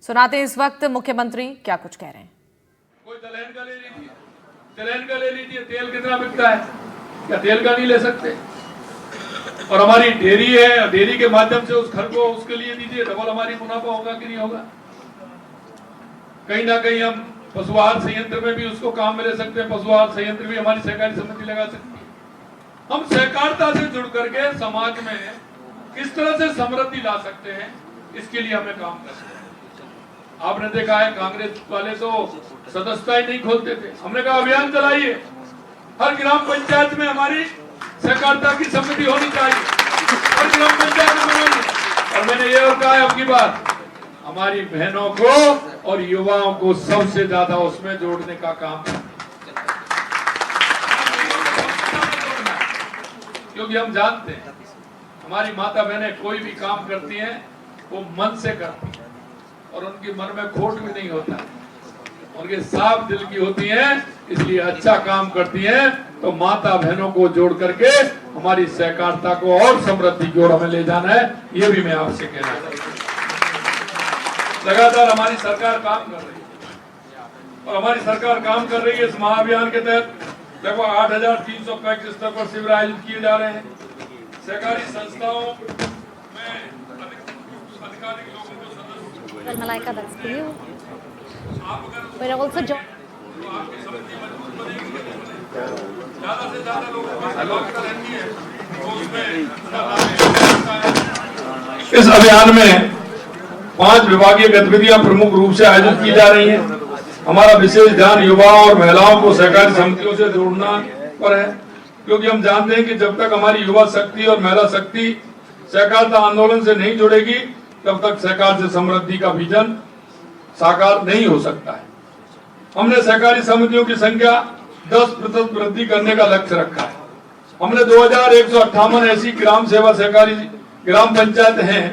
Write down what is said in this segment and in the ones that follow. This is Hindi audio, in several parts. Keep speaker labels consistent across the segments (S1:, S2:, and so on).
S1: सुनाते हैं इस वक्त मुख्यमंत्री क्या कुछ कह रहे हैं।
S2: कोई दलहन का ले लीजिए, तिलहन का ले लीजिए, तेल कितना बिकता है, क्या तेल का नहीं ले सकते? और हमारी डेयरी है, डेयरी के माध्यम से उस घर को उसके लिए दीजिए, डबल हमारी मुनाफा होगा कि नहीं होगा? कहीं ना कहीं हम पशु आहार संयंत्र में भी उसको काम में ले सकते हैं, पशु आहार संयंत्र भी हमारी सहकारी समिति लगा सकती है। हम सहकारिता से जुड़ करके समाज में किस तरह से समृद्धि ला सकते हैं, इसके लिए हमें काम करना है। आपने देखा है कांग्रेस वाले तो सदस्यता ही नहीं खोलते थे, हमने कहा अभियान चलाइए, हर ग्राम पंचायत में हमारी सहकारिता की समिति होनी चाहिए, हर ग्राम पंचायत में बनाइए। और मैंने ये और कहा है, अब की बात हमारी बहनों को और युवाओं को सबसे ज्यादा उसमें जोड़ने का काम है, क्योंकि हम जानते हैं हमारी माता बहनें कोई भी काम करती हैं वो मन से करती हैं और उनके मन में खोट भी नहीं होता, उनके साफ दिल की होती हैं, इसलिए अच्छा काम करती हैं। तो माता बहनों को जोड़ करके हमारी सहकारिता को और समृद्धि की ओर हमें ले जाना है, ये भी मैं आपसे कहना चाहता हूँ। लगातार हमारी सरकार काम कर रही है और हमारी सरकार काम कर रही है। इस महाअभियान के तहत लगभग 8,300 पैक्स स्तर पर शिविर आयोजित किए जा रहे हैं। सहकारी संस्थाओं में अधिकारिक लोगों को
S3: Well, Malaika, that's for you. But also,
S2: ज्यादा से ज्यादा लोगों को रहती है तो उसमें इस अभियान में 5 विभागीय गतिविधियां प्रमुख रूप से आयोजित की जा रही हैं। हमारा विशेष ध्यान युवाओं और महिलाओं को सहकारी समितियों से जोड़ना पर है, क्योंकि हम जानते हैं कि जब तक हमारी युवा शक्ति और महिला शक्ति सहकारिता आंदोलन से नहीं जुड़ेगी तब तक सहकार से समृद्धि का विजन साकार नहीं हो सकता है। हमने सहकारी समितियों की संख्या 10% वृद्धि करने का लक्ष्य रखा है। हमने 2158 ऐसी ग्राम सेवा सहकारी ग्राम पंचायत हैं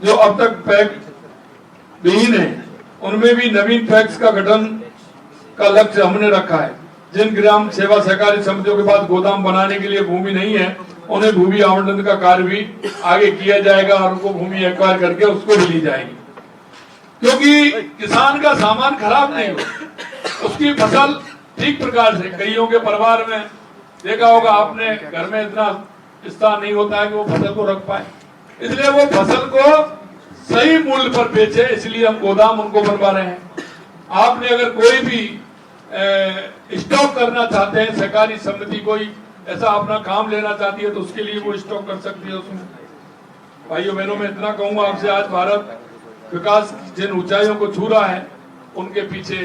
S2: जो अब तक पैक्स विहीन है, उनमें भी नवीन पैक्स का गठन का लक्ष्य हमने रखा है। जिन ग्राम सेवा सहकारी समितियों के पास गोदाम बनाने के लिए भूमि नहीं है, उन्हें भूमि आवंटन का कार्य भी आगे किया जाएगा और उनको भूमि एक्वायर करके उसको भी ली जाएगी, क्योंकि किसान का सामान खराब नहीं हो, उसकी फसल ठीक प्रकार से। कईयों के परिवार में देखा होगा आपने, घर में इतना स्थान नहीं होता है कि वो फसल को रख पाए, इसलिए वो फसल को सही मूल्य पर बेचे, इसलिए हम गोदाम उनको बनवा रहे हैं। आपने अगर कोई भी स्टॉक करना चाहते हैं, सहकारी समिति कोई ऐसा अपना काम लेना चाहती है तो उसके लिए वो स्टॉक कर सकती है। उसमें भाइयों बहनों में इतना कहूंगा आपसे, आज भारत विकास जिन ऊंचाइयों को छू रहा है उनके पीछे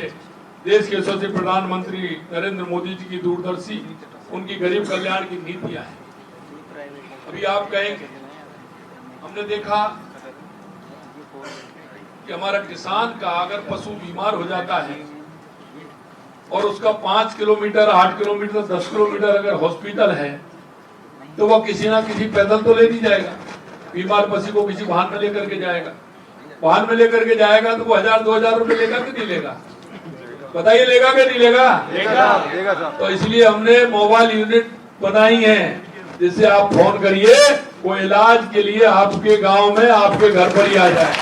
S2: देश के यशस्वी प्रधानमंत्री नरेंद्र मोदी जी की दूरदर्शी, उनकी गरीब कल्याण की नीतियां हैं। अभी आप कहेंगे, हमने देखा कि हमारा किसान का अगर पशु बीमार हो जाता है और उसका 5 किलोमीटर 8 किलोमीटर 10 किलोमीटर अगर हॉस्पिटल है तो वो किसी ना किसी पैदल तो ले नहीं जाएगा, बीमार पशु को किसी वाहन में लेकर के जाएगा। वाहन में लेकर के जाएगा तो वो 1,000-2,000 रुपए लेगा कि नहीं लेगा? बताइए, लेगा कि नहीं लेगा? लेगा। तो इसलिए हमने मोबाइल यूनिट बनाई है, जिससे आप फोन करिए, वो इलाज के लिए आपके गांव में आपके घर पर ही आ जाए।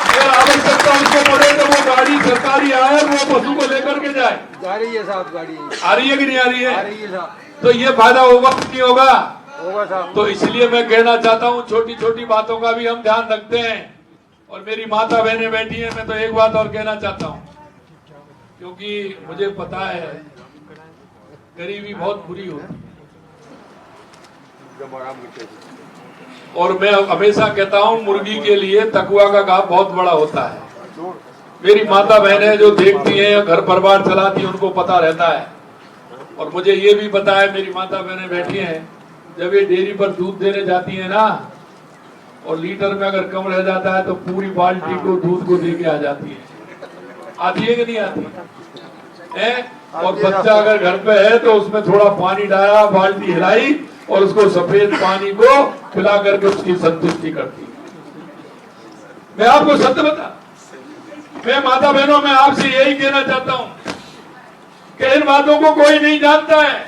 S2: अगर आवश्यकता उसको पड़े तो वो गाड़ी सरकारी आए, वो पशु को लेकर के जाए।
S4: जा रही है साहब, गाड़ी
S2: आ रही है कि नहीं आ रही है?
S4: आ रही है साहब।
S2: तो ये फायदा होगा कि नहीं होगा?
S4: होगा साहब।
S2: तो इसलिए मैं कहना चाहता हूँ, छोटी छोटी बातों का भी हम ध्यान रखते हैं। और मेरी माता बहनें बैठी हैं, मैं तो एक बात और कहना चाहता हूँ, क्योंकि मुझे पता है गरीबी बहुत बुरी होती है और मैं हमेशा कहता हूँ मुर्गी के लिए तकुआ का घाव बहुत बड़ा होता है। मेरी माता बहनें जो देखती हैं, घर परिवार चलाती हैं, उनको पता रहता है। और मुझे ये भी पता है, मेरी माता बहनें बैठी हैं, जब ये डेयरी पर दूध देने जाती है ना, और लीटर में अगर कम रह जाता है तो पूरी बाल्टी को दूध को दे के आ जाती है। आती है कि नहीं आती है? और बच्चा अगर घर पे है तो उसमें थोड़ा पानी डाला, बाल्टी हिलाई और उसको सफेद पानी को पिला करके उसकी संतुष्टि करती है। मैं आपको सत्य बता, मैं माता बहनों में आपसे यही कहना चाहता हूं कि इन बातों को कोई नहीं जानता है।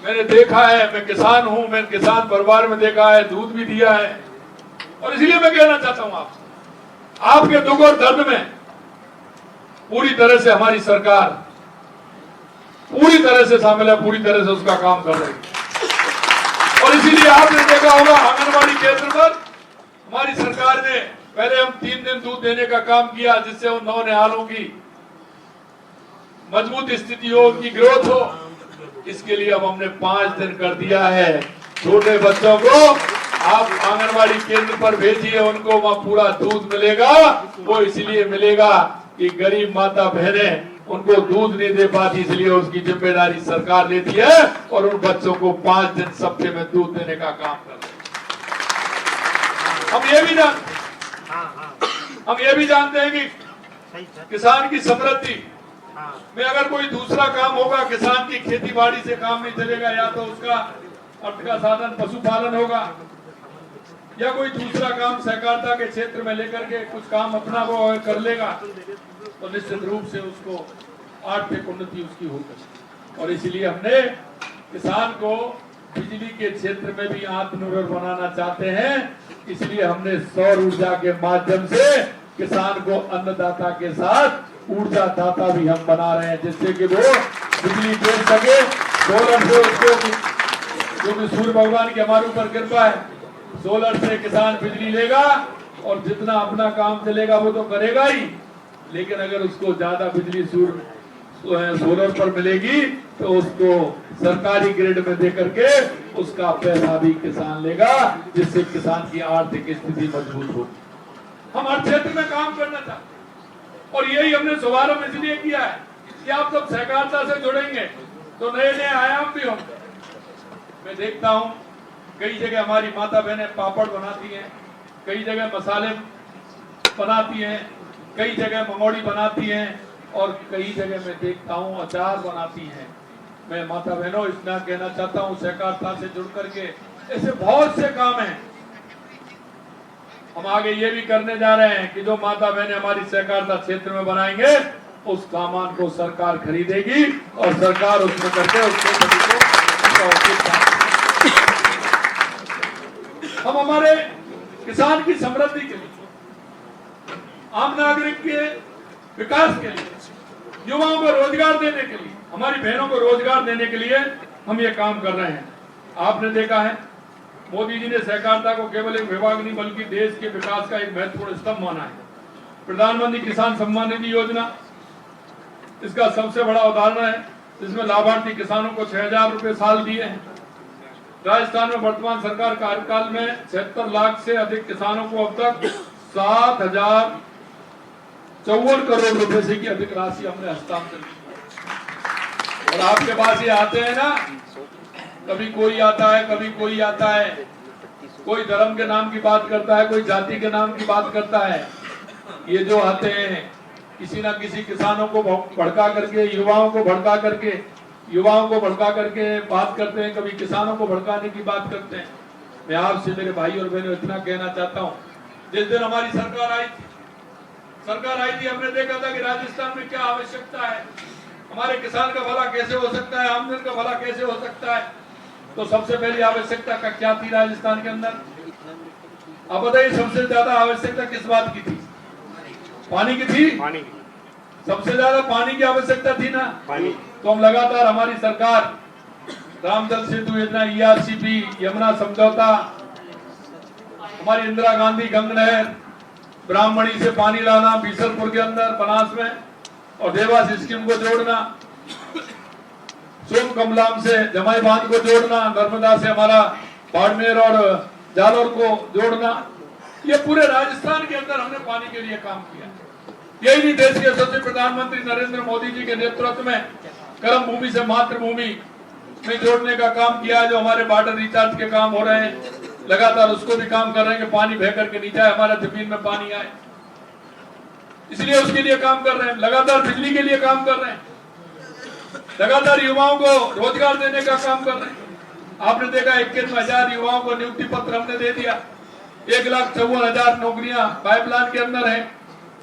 S2: मैंने देखा है, मैं किसान हूं, मैं किसान परिवार में देखा है, दूध भी दिया है, और इसलिए मैं कहना चाहता हूं आपसे आपके दुख और दर्द में पूरी तरह से हमारी सरकार पूरी तरह से शामिल है, पूरी तरह से उसका काम कर रही है। और इसीलिए आपने देखा होगा आंगनबाड़ी केंद्र पर हमारी सरकार ने पहले हम 3 दिन दूध देने का काम किया, जिससे उन नौनिहालों की मजबूत स्थिति हो, उनकी ग्रोथ हो। इसके लिए अब हमने 5 दिन कर दिया है। छोटे बच्चों को आप आंगनबाड़ी केंद्र पर भेजिए, उनको वहां पूरा दूध मिलेगा। वो इसलिए मिलेगा कि गरीब माता बहनें उनको दूध नहीं दे पाती, इसलिए उसकी जिम्मेदारी सरकार लेती है और उन बच्चों को 5 दिन सप्ताह में दूध देने का काम कर रहे हैं। हम ये भी जानते हैं कि किसान की समृद्धि में अगर कोई दूसरा काम होगा, किसान की खेती बाड़ी से काम नहीं चलेगा, या तो उसका अर्थ का साधन पशुपालन होगा या कोई दूसरा काम सहकारिता के क्षेत्र में लेकर के कुछ काम अपना वो कर लेगा, तो निश्चित रूप से उसको आर्थिक उन्नति उसकी होगी। और इसलिए हमने किसान को बिजली के क्षेत्र में भी आत्मनिर्भर बनाना चाहते हैं। इसलिए हमने सौर ऊर्जा के माध्यम से किसान को अन्नदाता के साथ ऊर्जा दाता भी हम बना रहे हैं, जिससे कि वो बिजली दे सके। सोलर से उसको, क्योंकि सूर्य भगवान की हमारे ऊपर कृपा है, सोलर से किसान बिजली लेगा और जितना अपना काम चलेगा वो तो करेगा ही, लेकिन अगर उसको ज्यादा बिजली सोलर पर मिलेगी तो उसको सरकारी ग्रिड में दे करके उसका पैसा भी किसान लेगा, जिससे किसान की आर्थिक स्थिति मजबूत हो। हम हर क्षेत्र में काम करना चाहते हैं और यही हमने शुभारंभ इसलिए किया है कि आप जब सहकारिता से जुड़ेंगे तो नए नए आयाम भी होंगे। मैं देखता हूँ कई जगह हमारी माता बहनें पापड़ बनाती हैं, कई जगह मसाले बनाती हैं, कई जगह मंगोड़ी बनाती हैं और कई जगह मैं देखता हूँ अचार बनाती हैं। मैं माता बहनों इतना कहना चाहता हूँ, सहकारिता से जुड़ करके ऐसे बहुत से काम हैं। हम आगे ये भी करने जा रहे हैं कि जो माता बहनें हमारी सहकारिता क्षेत्र में बनाएंगे उस सामान को सरकार खरीदेगी और सरकार उसमें करके उसके सभी को हम हमारे किसान की समृद्धि के लिए, आम नागरिक के विकास के लिए, युवाओं को रोजगार देने के लिए, हमारी बहनों को रोजगार देने के लिए हम ये काम कर रहे हैं। आपने देखा है मोदी जी ने सहकारिता को केवल एक विभाग नहीं बल्कि देश के विकास का एक महत्वपूर्ण स्तंभ माना है। प्रधानमंत्री किसान सम्मान निधि योजना इसका सबसे बड़ा उदाहरण है, जिसमें लाभार्थी किसानों को 6,000 रुपए साल दिए हैं। राजस्थान में वर्तमान सरकार कार्यकाल में 76 लाख से अधिक किसानों को अब तक 7,054 करोड़ रुपए से की अधिक राशि हमने हस्तांतरित की। और आपके पास ये आते हैं ना, कभी कोई आता है, कभी कोई आता है, कोई धर्म के नाम की बात करता है, कोई जाति के नाम की बात करता है। ये जो आते हैं किसी ना किसी किसानों को भड़का करके, युवाओं को भड़का करके बात करते हैं, कभी किसानों को भड़काने की बात करते हैं। मैं आपसे मेरे भाई और बहनों इतना कहना चाहता हूँ, जिस दिन हमारी सरकार आई थी हमने देखा था कि राजस्थान में क्या आवश्यकता है, हमारे किसान का भला कैसे हो सकता है, आमदनी का भला कैसे हो सकता है। तो सबसे पहली आवश्यकता का क्या थी राजस्थान के अंदर? आप बताइए, सबसे ज्यादा आवश्यकता किस बात की थी? पानी की थी। सबसे ज्यादा पानी की आवश्यकता थी ना। तो हम लगातार, हमारी सरकार रामजल सेतु योजना, ERCP, यमुना समझौता, हमारी इंदिरा गांधी गंग नहर, ब्राह्मणी से पानी लाना बीसलपुर के अंदर बनास में, और देवास स्कीम को जोड़ना, सोम कमलाम से जमाई बांध को जोड़ना, नर्मदा से हमारा बाड़मेर और जालौर को जोड़ना, ये पूरे राजस्थान के अंदर हमने पानी के लिए काम किया। यही नहीं, देश के यशस्वी प्रधानमंत्री नरेंद्र मोदी जी के नेतृत्व में कर्म भूमि से मातृभूमि में जोड़ने का काम किया है। जो हमारे वाटर रिचार्ज के काम हो रहे हैं, लगातार उसको भी काम कर रहे हैं कि पानी बह करके नीचे आए, हमारा जमीन में पानी आए, इसलिए उसके लिए काम कर रहे हैं। लगातार बिजली के लिए काम कर रहे हैं, लगातार युवाओं को रोजगार देने का काम कर रहे हैं। आपने देखा 51,000 युवाओं को नियुक्ति पत्र हमने दे दिया, 1,54,000 नौकरियां पाइपलाइन के अंदर है।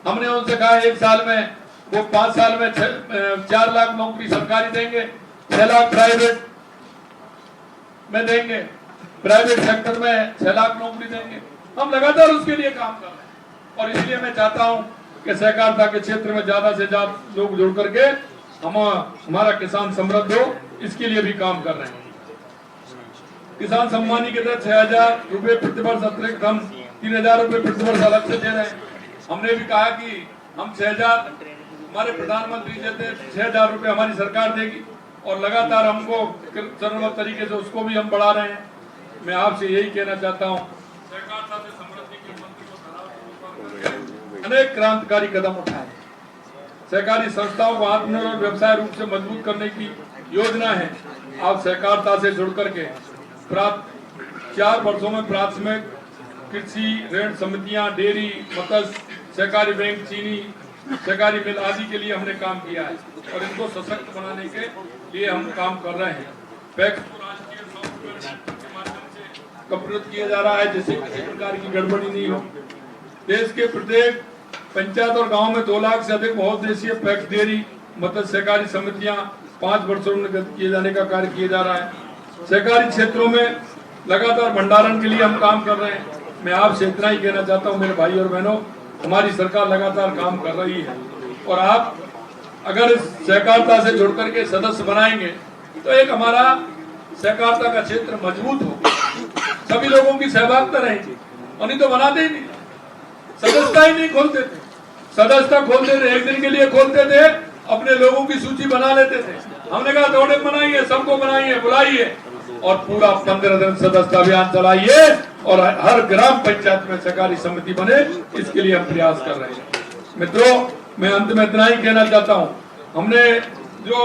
S2: हमने उनसे कहा एक साल में, वो 5 साल में 4 लाख नौकरी सरकारी देंगे, 6 लाख प्राइवेट में देंगे, प्राइवेट सेक्टर में 6 लाख नौकरी देंगे। हम लगातार उसके लिए काम कर रहे हैं। और इसलिए मैं चाहता हूं कि सहकारिता के क्षेत्र में ज्यादा से ज्यादा लोग जुड़ करके हमारा किसान समृद्ध हो, इसके लिए भी काम कर रहे हैं। किसान सम्मान निधि के तहत 6,000 रुपए प्रतिवर्ष अतिरिक्त हम 3,000 रुपए प्रतिवर्ष अलग से दे रहे हैं। हमने भी कहा कि हम 6,000 हमारे प्रधानमंत्री देते हैं, 6,000 रुपए हमारी सरकार देगी और लगातार हमको चरणबद्ध तरीके से उसको भी हम बढ़ा रहे हैं। मैं आपसे यही कहना चाहता हूँ, सहकारिता से समृद्धि के मंत्र को अनेक क्रांतिकारी कदम उठाए। सहकारी संस्थाओं को आत्मनिर्भर व्यवसाय रूप से मजबूत करने की योजना है। आप सहकारिता से जुड़ करके 4 वर्षों में प्राथमिक कृषि ऋण समितियां, डेयरी, मत्स्य सहकारी बैंक, चीनी सहकारी मिल आदि के लिए हमने काम किया है और इनको सशक्त बनाने के लिए हम काम कर रहे हैं। पैक्स को राष्ट्रीय सॉफ्टवेयर के माध्यम से कंप्यूटर किया जा रहा है, जिससे किसी प्रकार की गड़बड़ी नहीं हो। देश के प्रत्येक पंचायत और गांव में 2 लाख से अधिक बहुउद्देशीय पैक्स, डेयरी, मत्स्य सहकारी समितियां 5 वर्षों में किए जाने का कार्य किया जा रहा है। सहकारी क्षेत्रों में लगातार भंडारण के लिए हम काम कर रहे हैं। मैं आपसे इतना ही कहना चाहता हूं मेरे भाई और बहनों, हमारी सरकार लगातार काम कर रही है और आप अगर सहकारिता से जुड़ करके सदस्य बनाएंगे तो एक हमारा सहकारिता का क्षेत्र मजबूत हो, सभी लोगों की सहभागिता रहेगी। और नहीं तो बनाते ही नहीं, सदस्यता ही नहीं खोलते थे। सदस्यता खोलते थे, एक दिन के लिए खोलते थे, अपने लोगों की सूची बना लेते थे। हमने कहा दौड़े बनाइए, सबको बनाइए, बुलाइए और पूरा 15 दिन सदस्यता अभियान चलाइए और हर ग्राम पंचायत में सहकारी समिति बने, इसके लिए हम प्रयास कर रहे हैं। मित्रों, मैं अंत में इतना ही कहना चाहता हूं, हमने जो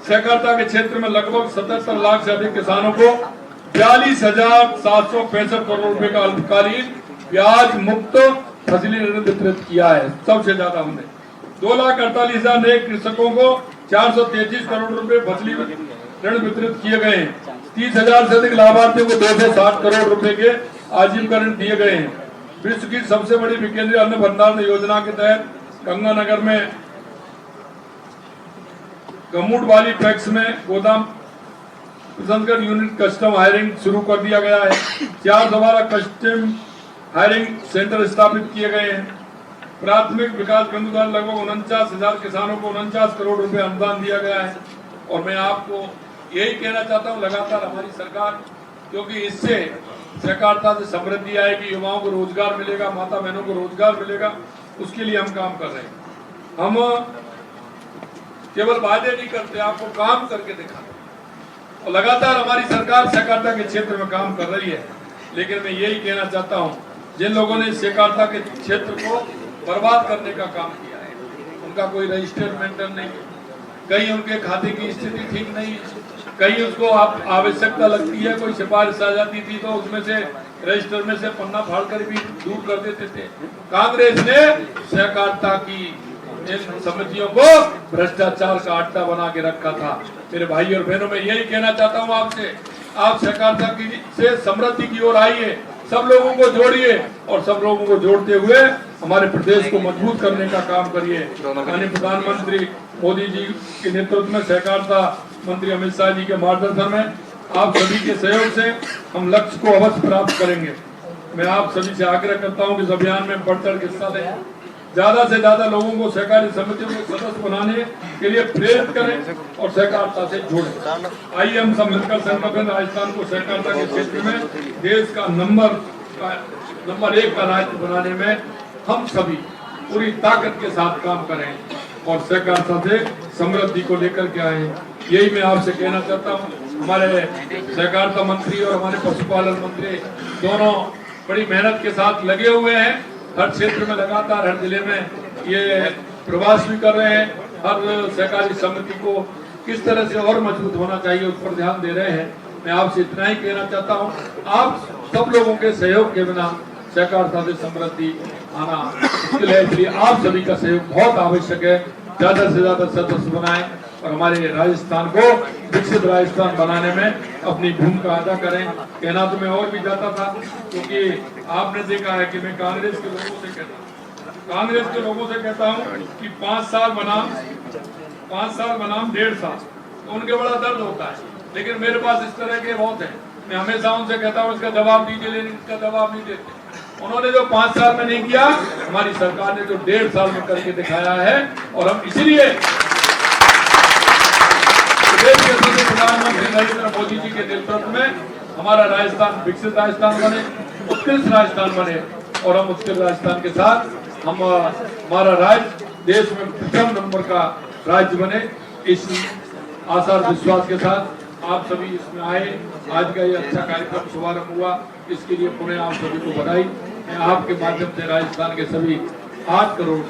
S2: सहकारिता के क्षेत्र में लगभग 77 लाख से अधिक किसानों को 42,765 करोड़ रुपए का अल्पकालीन ब्याज मुक्त फसली ऋण वितरित किया है। सबसे ज्यादा हमने 2,48,000 नए कृषकों को 433 करोड़ रुपए फसली ऋण वितरित किए गए हैं। 30,000 से अधिक लाभार्थियों को 260 करोड़ रुपए के आजीविका ऋण दिए गए हैं। विश्व की सबसे बड़ी विकेंद्रीय अन्न भंडारण योजना के तहत गंगानगर में गमूट वाली पैक्स में गोदाम प्रसंस्करण यूनिट कस्टम हायरिंग शुरू कर दिया गया है। 412 कस्टम हायरिंग सेंटर स्थापित किए गए हैं। प्राथमिक विकास बिंदु द्वारा लगभग 49,000 किसानों को 49 करोड़ रुपए अनुदान दिया गया है। और मैं आपको यही कहना चाहता हूं, लगातार हमारी सरकार, क्योंकि इससे सहकारिता से समृद्धि आएगी, युवाओं को रोजगार मिलेगा, माता बहनों को रोजगार मिलेगा, उसके लिए हम काम कर रहे हैं। हम केवल वादे नहीं करते, आपको काम करके दिखाते और लगातार हमारी सरकार सहकारिता के क्षेत्र में काम कर रही है। लेकिन मैं यही कहना चाहता हूं, जिन लोगों ने सहकारिता के क्षेत्र को बर्बाद करने का काम किया है, उनका कोई रजिस्टर मेंटेन नहीं, कहीं उनके खाते की स्थिति ठीक नहीं, कहीं उसको आवश्यकता लगती है, कोई सिफारिश आ जाती थी तो उसमें से रजिस्टर में से पन्ना फाड़ कर भी दूर कर देते थे। कांग्रेस ने सहकारिता की इन समितियों को भ्रष्टाचार का अड्डा बना के रखा था। मेरे भाई और बहनों, मैं यही कहना चाहता हूँ आपसे, आप सहकारिता की से समृद्धि की ओर आइए, सब लोगों को जोड़िए और सब लोगों को जोड़ते हुए हमारे प्रदेश को मजबूत करने का काम करिए। माननीय प्रधानमंत्री मोदी जी के नेतृत्व में, सहकारिता मंत्री अमित शाह जी के मार्गदर्शन में, आप सभी के सहयोग से हम लक्ष्य को अवश्य प्राप्त करेंगे। मैं आप सभी से आग्रह करता हूं कि इस अभियान में बढ़ चढ़ हिस्सा लें, ज्यादा से ज्यादा लोगों को सहकारी समितियों को सदस्य बनाने के लिए प्रेरित करें और सहकारिता से जोड़ें। आइए हम सब मिलकर संकल्प लें, राजस्थान को सहकारिता के क्षेत्र में देश का नंबर 1 का राज्य बनाने में हम सभी पूरी ताकत के साथ काम करें और सहकारिता से समृद्धि को लेकर के आए। यही मैं आपसे कहना चाहता हूँ। हमारे सहकारिता मंत्री और हमारे पशुपालन मंत्री दोनों बड़ी मेहनत के साथ लगे हुए हैं। हर क्षेत्र में लगातार, हर जिले में ये प्रवास भी कर रहे हैं। हर सहकारी समिति को किस तरह से और मजबूत होना चाहिए, उस पर ध्यान दे रहे हैं। मैं आपसे इतना ही कहना चाहता हूँ, आप सब लोगों के सहयोग के बिना सहकारिता से समृद्धि आना मुश्किल है, इसलिए आप सभी का सहयोग बहुत आवश्यक है। ज्यादा से ज्यादा सदस्य बनाएं और हमारे राजस्थान को विकसित राजस्थान बनाने में अपनी भूमिका अदा करें। कहना तो मैं और भी चाहता था, क्योंकि आपने देखा है कि मैं कांग्रेस के लोगों से कहता हूं कि 5 साल बनाम 1.5 साल, तो उनके बड़ा दर्द होता है। लेकिन मेरे पास इस तरह के बहुत है, मैं हमेशा उनसे कहता हूँ इसका जवाब दीजिए, लेकिन इसका जवाब नहीं देते। उन्होंने जो 5 साल में नहीं किया, हमारी सरकार ने जो 1.5 साल में करके दिखाया है। और हम इसीलिए देश के प्रधानमंत्री नरेंद्र मोदी जी के नेतृत्व में हमारा राजस्थान विकसित राजस्थान बने, उत्कृष्ट राजस्थान बने। और हम उत्कृष्ट राजस्थान के साथ हमारा राज्य देश में प्रथम नंबर का राज्य बने, इस आशा और विश्वास के साथ आप सभी इसमें आए। आज का ये अच्छा कार्यक्रम शुभारंभ हुआ, इसके लिए पुनः आप सभी को बधाई। मैं आपके माध्यम से राजस्थान के सभी 8 करोड़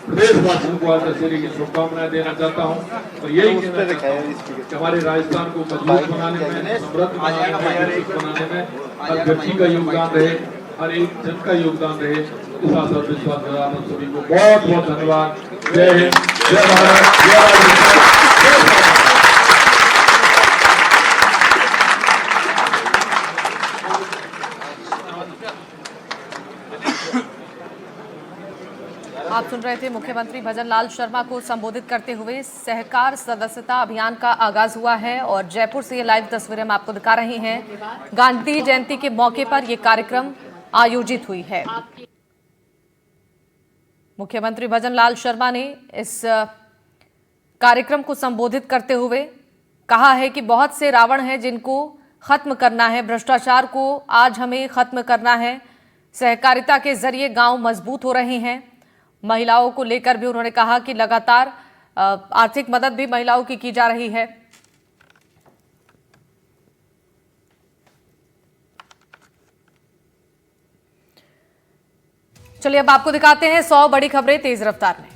S2: प्रदेशवासियों को आज दशहरे की शुभकामनाएं देना चाहता हूं। और यही कहना चाहता हूं कि हमारे राजस्थान को मजबूत बनाने में, समृद्ध बनाने में, विकसित बनाने में हर व्यक्ति का योगदान रहे, हर एक जन का योगदान रहे। इस आशा और विश्वास के साथ आप सभी को बहुत बहुत धन्यवाद। जय हिंद, जय भारत, जय राजस्थान, जय भारत।
S1: आप सुन रहे थे मुख्यमंत्री भजनलाल शर्मा को संबोधित करते हुए। सहकार सदस्यता अभियान का आगाज हुआ है और जयपुर से ये लाइव तस्वीरें हम आपको दिखा रहे हैं। गांधी जयंती के मौके पर यह कार्यक्रम आयोजित हुई है। मुख्यमंत्री भजनलाल शर्मा ने इस कार्यक्रम को संबोधित करते हुए कहा है कि बहुत से रावण हैं जिनको खत्म करना है, भ्रष्टाचार को आज हमें खत्म करना है। सहकारिता के जरिए गांव मजबूत हो रहे हैं। महिलाओं को लेकर भी उन्होंने कहा कि लगातार आर्थिक मदद भी महिलाओं की जा रही है। चलिए अब आपको दिखाते हैं 100 बड़ी खबरें तेज रफ्तार में।